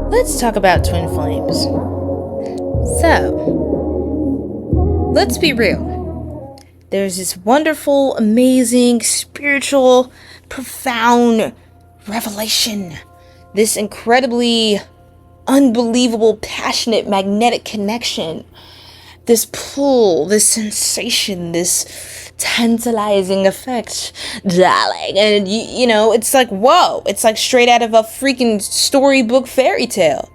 Let's talk about twin flames. So, let's be real. There's this wonderful, amazing, spiritual, profound revelation. This incredibly unbelievable, passionate, magnetic connection. This pull, this sensation, this tantalizing effect, darling. And you know, it's like, whoa, it's like straight out of a freaking storybook fairy tale.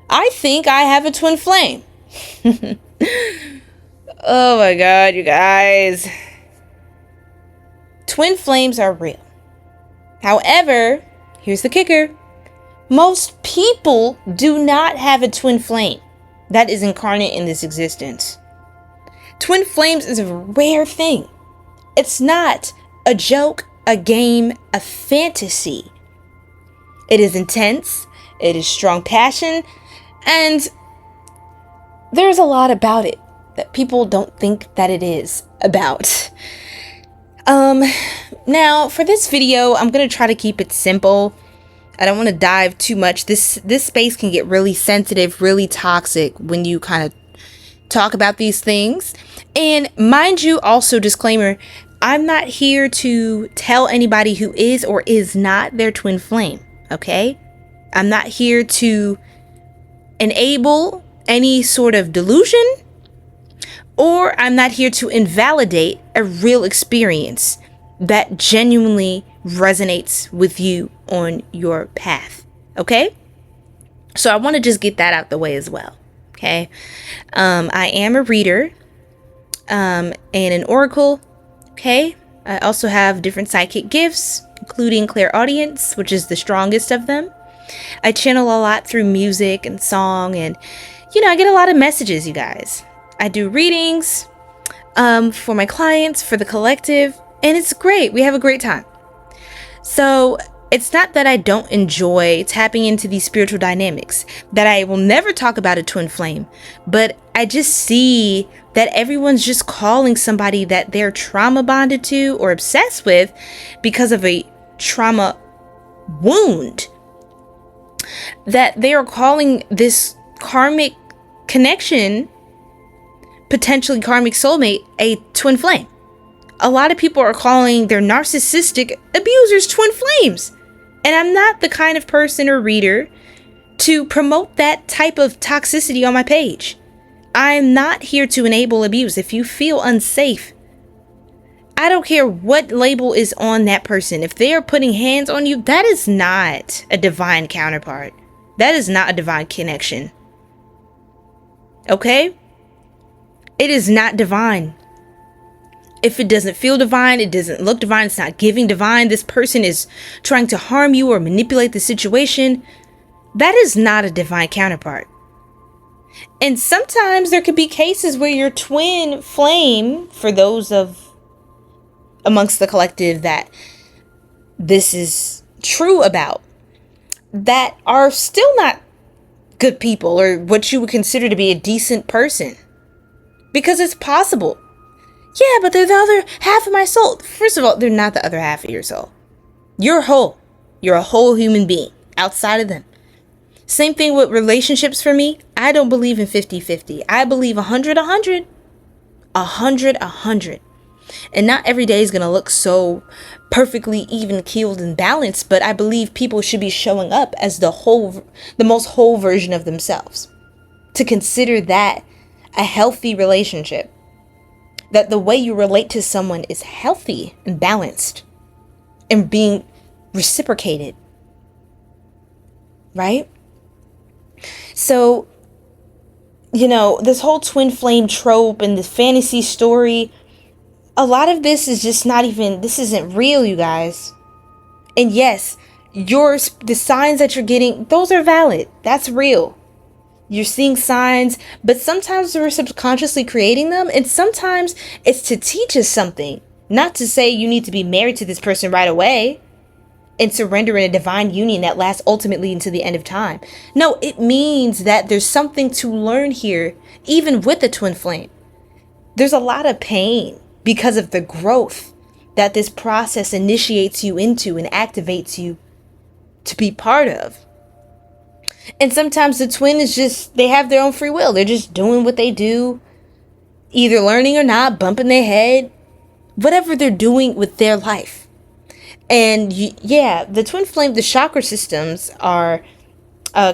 I think I have a twin flame. Oh my God, you guys. Twin flames are real. However, here's the kicker. Most people do not have a twin flame that is incarnate in this existence. Twin flames is a rare thing. It's not a joke, a game, a fantasy. It is intense, it is strong passion, and there's a lot about it that people don't think that it is about. Now for this video, I'm going to try to keep it simple. I don't want to dive too much. This space can get really sensitive, really toxic when you kind of talk about these things. And mind you, also disclaimer, I'm not here to tell anybody who is or is not their twin flame, okay? I'm not here to enable any sort of delusion, or I'm not here to invalidate a real experience that genuinely resonates with you on your path, okay? So I want to just get that out the way as well, okay? I am a reader and an oracle, okay? I also have different psychic gifts, including clairaudience, which is the strongest of them. I channel a lot through music and song, and you know, I get a lot of messages, you guys. I do readings for my clients, for the collective, and it's great. We have a great time. So it's not that I don't enjoy tapping into these spiritual dynamics, that I will never talk about a twin flame, but I just see that everyone's just calling somebody that they're trauma bonded to or obsessed with because of a trauma wound, that they are calling this karmic connection, potentially karmic soulmate, a twin flame. A lot of people are calling their narcissistic abusers twin flames. And I'm not the kind of person or reader to promote that type of toxicity on my page. I'm not here to enable abuse. If you feel unsafe, I don't care what label is on that person. If they are putting hands on you, that is not a divine counterpart. That is not a divine connection. Okay? It is not divine. If it doesn't feel divine, it doesn't look divine, it's not giving divine, this person is trying to harm you or manipulate the situation, that is not a divine counterpart. And sometimes there could be cases where your twin flame, for those of amongst the collective that this is true about, that are still not good people or what you would consider to be a decent person. Because it's possible. Yeah, but they're the other half of my soul. First of all, they're not the other half of your soul. You're whole. You're a whole human being outside of them. Same thing with relationships for me. I don't believe in 50-50. I believe 100-100. 100-100. And not every day is going to look so perfectly even keeled and balanced, but I believe people should be showing up as the most whole version of themselves. To consider that a healthy relationship. That the way you relate to someone is healthy and balanced and being reciprocated. Right? So, you know, this whole twin flame trope and this fantasy story, a lot of this is just not even, this isn't real, you guys. And yes, the signs that you're getting, those are valid. That's real. You're seeing signs, but sometimes we're subconsciously creating them, and sometimes it's to teach us something. Not to say you need to be married to this person right away and surrender in a divine union that lasts ultimately into the end of time. No, it means that there's something to learn here, even with the twin flame. There's a lot of pain because of the growth that this process initiates you into and activates you to be part of. And sometimes the twin is just, they have their own free will. They're just doing what they do, either learning or not, bumping their head, whatever they're doing with their life. And yeah, the twin flame, the chakra systems are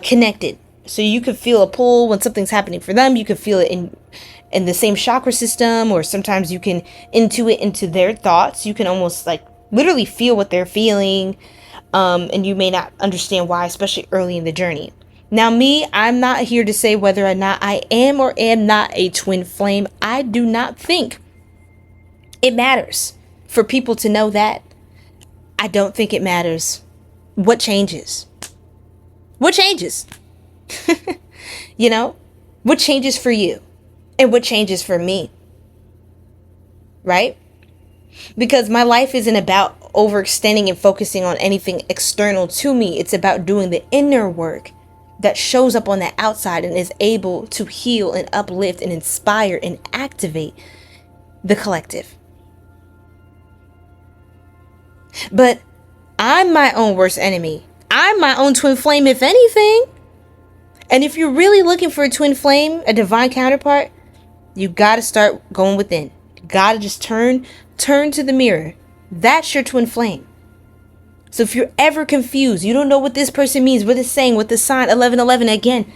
connected. So you could feel a pull when something's happening for them. You could feel it in the same chakra system, or sometimes you can intuit into their thoughts. You can almost like literally feel what they're feeling. And you may not understand why, especially early in the journey. Now, me, I'm not here to say whether or not I am or am not a twin flame. I do not think it matters for people to know that. I don't think it matters. What changes? What changes? You know, what changes for you and what changes for me? Right? Because my life isn't about overextending and focusing on anything external to me. It's about doing the inner work that shows up on the outside and is able to heal and uplift and inspire and activate the collective. But I'm my own worst enemy. I'm my own twin flame, if anything. And if you're really looking for a twin flame, a divine counterpart, you got to start going within. You got to just turn to the mirror. That's your twin flame. So if you're ever confused, you don't know what this person means, what it's saying, what the sign 1111, again,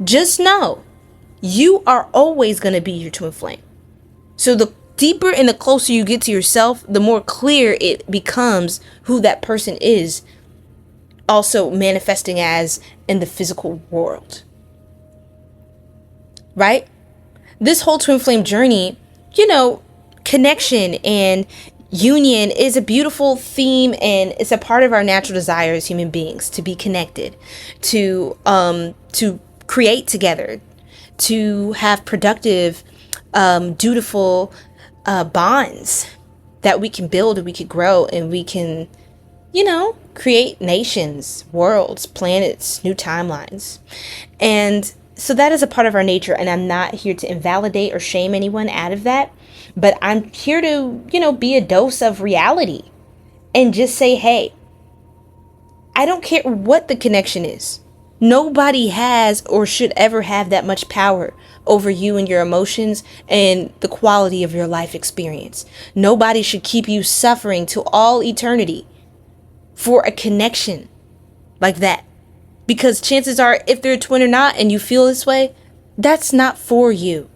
just know you are always going to be your twin flame. So the deeper and the closer you get to yourself, the more clear it becomes who that person is, also manifesting as in the physical world. Right? This whole twin flame journey, you know, connection and union is a beautiful theme, and it's a part of our natural desire as human beings to be connected, to create together, to have productive, dutiful bonds that we can build and we can grow and we can, you know, create nations, worlds, planets, new timelines. And so that is a part of our nature, and I'm not here to invalidate or shame anyone out of that. But I'm here to, you know, be a dose of reality and just say, hey, I don't care what the connection is. Nobody has or should ever have that much power over you and your emotions and the quality of your life experience. Nobody should keep you suffering to all eternity for a connection like that. Because chances are, if they're a twin or not, and you feel this way, that's not for you.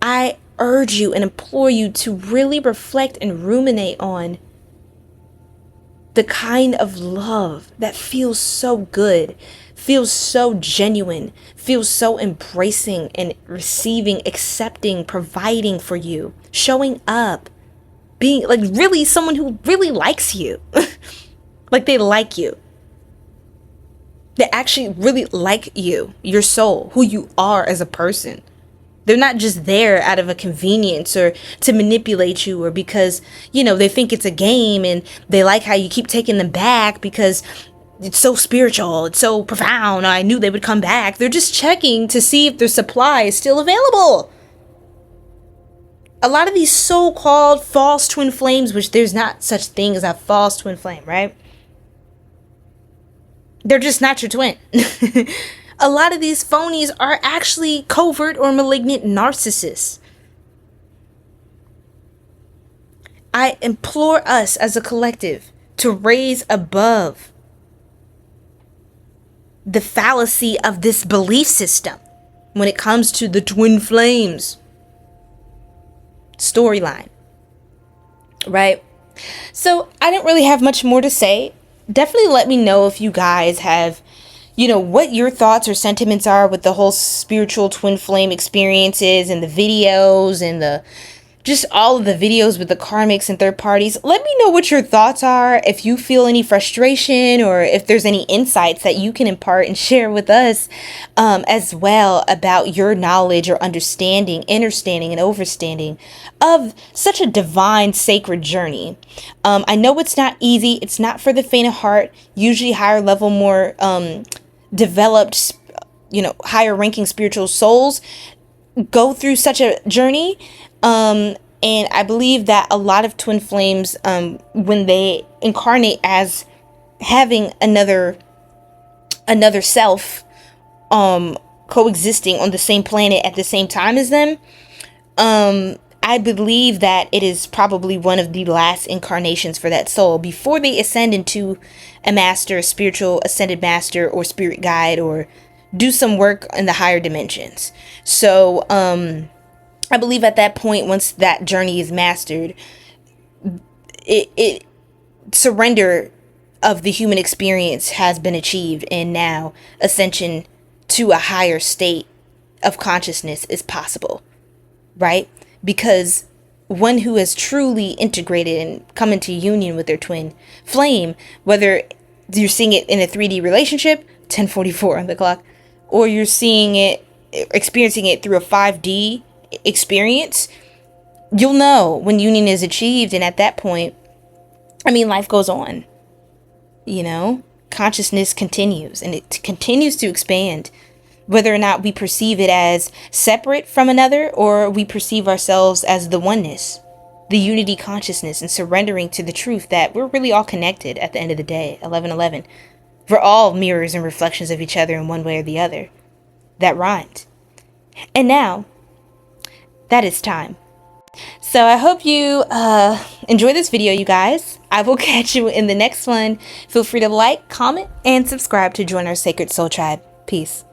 I urge you and implore you to really reflect and ruminate on the kind of love that feels so good, feels so genuine, feels so embracing and receiving, accepting, providing for you, showing up, being like really someone who really likes you. Like they like you. They actually really like you, your soul, who you are as a person. They're not just there out of a convenience or to manipulate you, or because, you know, they think it's a game and they like how you keep taking them back because it's so spiritual, it's so profound. I knew they would come back. They're just checking to see if their supply is still available. A lot of these so-called false twin flames, which there's not such thing as a false twin flame, right? They're just not your twin. A lot of these phonies are actually covert or malignant narcissists. I implore us as a collective to raise above the fallacy of this belief system when it comes to the twin flames storyline. Right? So I don't really have much more to say. Definitely let me know if you guys have, you know, what your thoughts or sentiments are with the whole spiritual twin flame experiences and the videos and the just all of the videos with the karmics and third parties. Let me know what your thoughts are, if you feel any frustration or if there's any insights that you can impart and share with us as well about your knowledge or understanding, understanding and overstanding of such a divine sacred journey. I know it's not easy. It's not for the faint of heart. Usually higher level, more developed, you know, higher ranking spiritual souls go through such a journey. And I believe that a lot of twin flames, when they incarnate as having another another self coexisting on the same planet at the same time as them. I believe that it is probably one of the last incarnations for that soul before they ascend into a master, a spiritual ascended master or spirit guide, or do some work in the higher dimensions. So I believe at that point, once that journey is mastered, it surrender of the human experience has been achieved, and now ascension to a higher state of consciousness is possible, right? Because one who has truly integrated and come into union with their twin flame, whether you're seeing it in a 3D relationship, 1044 on the clock, or you're seeing it, experiencing it through a 5D experience, you'll know when union is achieved. And at that point, I mean, life goes on, you know, consciousness continues, and it continues to expand, whether or not we perceive it as separate from another, or we perceive ourselves as the oneness, the unity consciousness, and surrendering to the truth that we're really all connected at the end of the day. 1111. We're all mirrors and reflections of each other in one way or the other. That rhymed. And now, that is time. So I hope you enjoy this video, you guys. I will catch you in the next one. Feel free to like, comment, and subscribe to join our Sacred Soul Tribe. Peace.